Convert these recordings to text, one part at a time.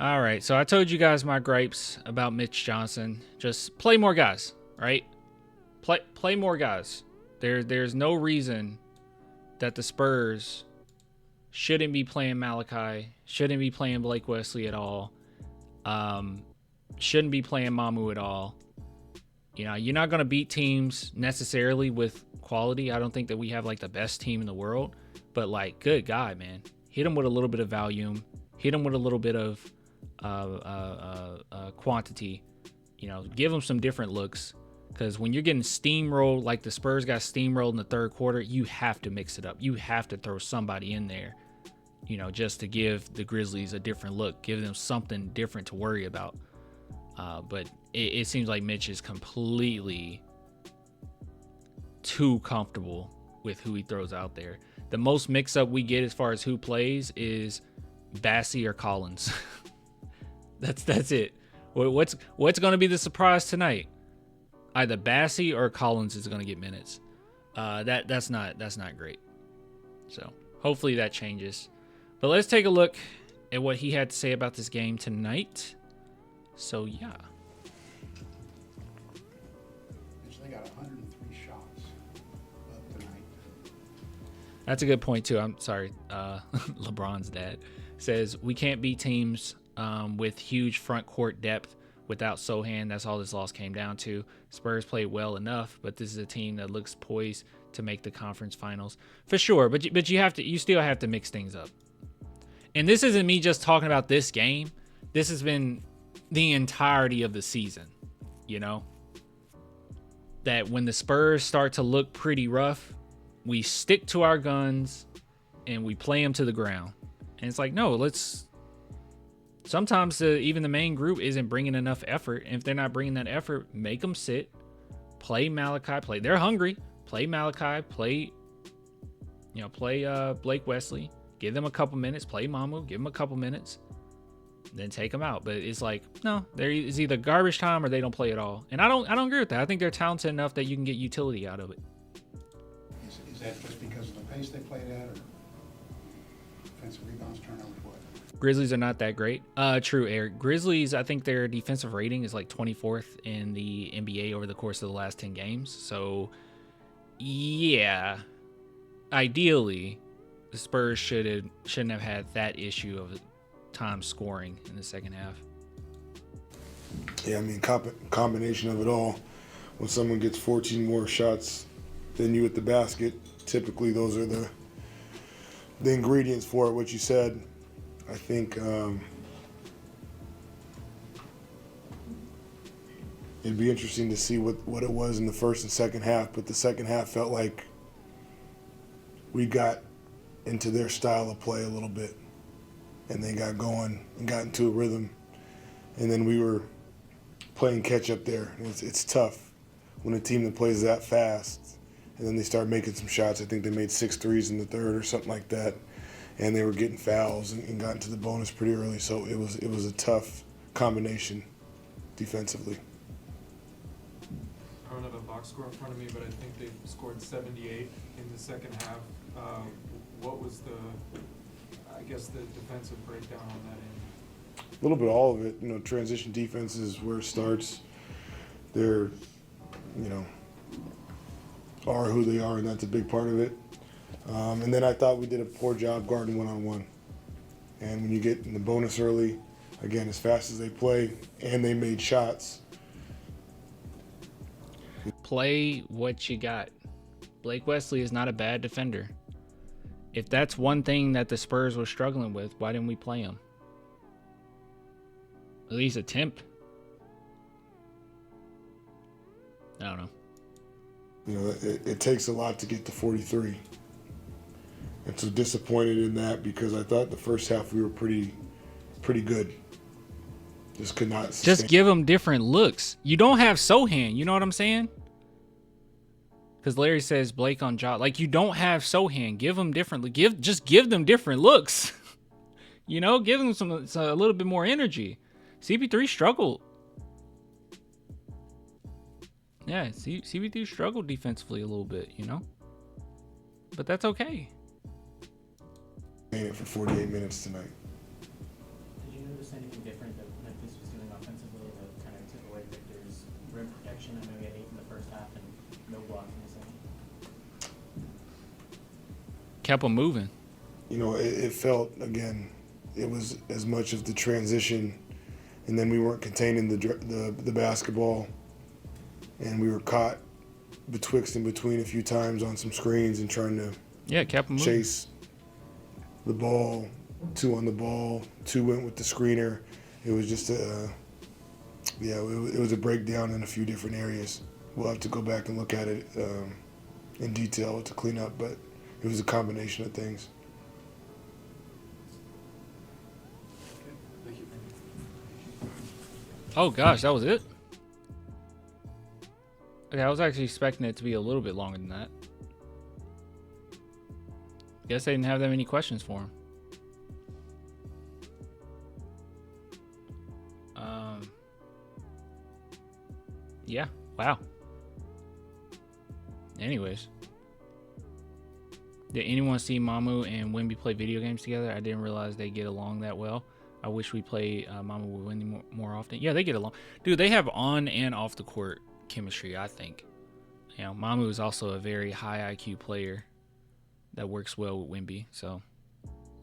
All right, so I told you guys my gripes about Mitch Johnson. Just play more guys, right? Play more guys. There's no reason that the Spurs shouldn't be playing Malachi, shouldn't be playing Blake Wesley at all, shouldn't be playing Mamu at all. You know, you're not going to beat teams necessarily with quality. I don't think that we have like the best team in the world, but like, good guy, man. Hit him with a little bit of volume, hit him with a little bit of quantity. You know, give him some different looks. Because when you're getting steamrolled, like the Spurs got steamrolled in the third quarter, you have to mix it up. You have to throw somebody in there, you know, just to give the Grizzlies a different look, give them something different to worry about. But it seems like Mitch is completely too comfortable with who he throws out there. The most mix-up we get as far as who plays is Bassey or Collins. That's it. What's going to be the surprise tonight? Either Bassey or Collins is going to get minutes. That's not great. So hopefully that changes. But let's take a look at what he had to say about this game tonight. So yeah. They got 103 shots tonight. That's a good point too. I'm sorry. LeBron's dad says we can't beat teams with huge front court depth without Sohan. That's all this loss came down to. Spurs played well enough, but this is a team that looks poised to make the conference finals for sure. But you still have to mix things up. And this isn't me just talking about this game. This has been the entirety of the season. You know, that when the Spurs start to look pretty rough, we stick to our guns and we play them to the ground. And it's like, no, sometimes even the main group isn't bringing enough effort. And if they're not bringing that effort, make them sit, play Malachi, they're hungry, play Malachi, play Blake Wesley, give them a couple minutes, play Mamu, give them a couple minutes, then take them out. But it's like, no, it's either garbage time or they don't play at all. And I don't agree with that. I think they're talented enough that you can get utility out of it. Is that just because of the pace they played at, or defensive rebounds, turnovers, what? Grizzlies are not that great. True, Eric. Grizzlies, I think their defensive rating is like 24th in the NBA over the course of the last 10 games. So, yeah, ideally, the Spurs shouldn't have had that issue of time scoring in the second half. Yeah, I mean, combination of it all. When someone gets 14 more shots than you at the basket, typically those are the ingredients for it. What you said, I think it'd be interesting to see what it was in the first and second half. But the second half felt like we got into their style of play a little bit, and they got going and got into a rhythm, and then we were playing catch up there. It's tough when a team that plays that fast, and then they start making some shots. I think they made 6 threes in the third or something like that, and they were getting fouls and got into the bonus pretty early. So it was a tough combination defensively. I don't have a box score in front of me, but I think they scored 78 in the second half. What was the defensive breakdown on that end? A little bit of all of it. You know, transition defense is where it starts. They're, are who they are, and that's a big part of it. And then I thought we did a poor job guarding one-on-one. And when you get in the bonus early, again, as fast as they play, and they made shots. Play what you got. Blake Wesley is not a bad defender. If that's one thing that the Spurs were struggling with, why didn't we play him? At least attempt. I don't know. You know, it takes a lot to get to 43. And so disappointed in that because I thought the first half we were pretty good. Just could not sustain. Just give them different looks. You don't have Sohan, you know what I'm saying? Because Larry says Blake on job. Like, you don't have Sohan. Give them different. Just give them different looks. Give them a little bit more energy. CP3 struggled. Yeah, CP3 struggled defensively a little bit, But that's okay. It for 48 minutes tonight. Did you notice anything different Memphis was doing offensively that kind of took away Victor's rim protection? I know he had 8 in the first half and no blocks in the second. Kept them moving. You know, it felt, again, it was as much of the transition, and then we weren't containing the basketball, and we were caught betwixt and between a few times on some screens and trying to Kept them moving. chase the ball. 2 on the ball, 2 went with the screener. It was just it was a breakdown in a few different areas. We'll have to go back and look at it in detail to clean up, but it was a combination of things. Okay, thank you. Oh gosh, that was it? Okay, I was actually expecting it to be a little bit longer than that. Guess they didn't have that many questions for him. Yeah, wow. Anyways. Did anyone see Mamu and Wemby play video games together? I didn't realize they get along that well. I wish we play Mamu with Wemby more often. Yeah, they get along. Dude, they have on and off the court chemistry, I think. You know, Mamu is also a very high IQ player that works well with Wemby. So,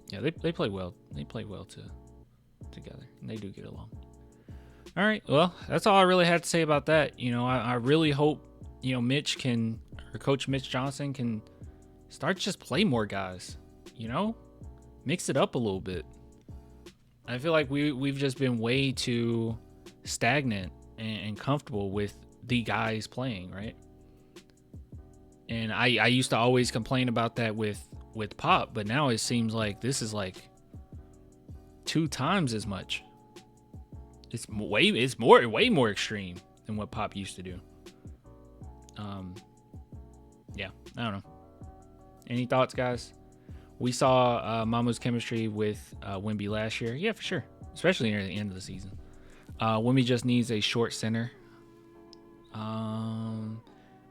yeah, they play well. They play well together, and they do get along. All right, well, that's all I really had to say about that. You know, I really hope, you know, Coach Mitch Johnson can start to just play more guys, you know, mix it up a little bit. I feel like we've just been way too stagnant and comfortable with the guys playing, right? And I used to always complain about that with Pop, but now it seems like this is like 2 times as much. It's way more extreme than what Pop used to do. Yeah, I don't know. Any thoughts, guys? We saw Mamu's chemistry with Wemby last year. Yeah, for sure. Especially near the end of the season. Wemby just needs a short center.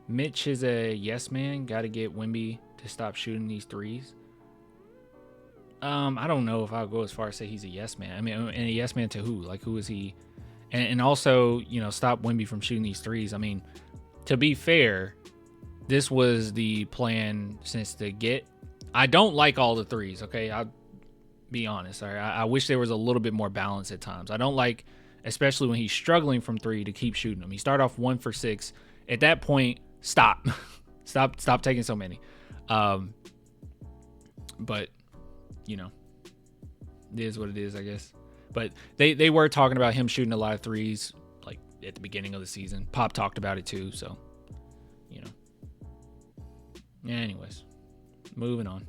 Mitch is a yes man. Got to get Wemby to stop shooting these threes. I don't know if I'll go as far as say he's a yes man. I mean, and a yes man to who? Like, who is he? And also, you know, stop Wemby from shooting these threes. I mean, to be fair, this was the plan since the get. I don't like all the threes, okay? I'll be honest. All right? I wish there was a little bit more balance at times. I don't like, especially when he's struggling from 3, to keep shooting them. He started off 1 for 6. At that point, stop. Stop taking so many. But, you know, it is what it is, I guess. But they were talking about him shooting a lot of threes, like, at the beginning of the season. Pop talked about it, too, so, you know. Anyways, moving on.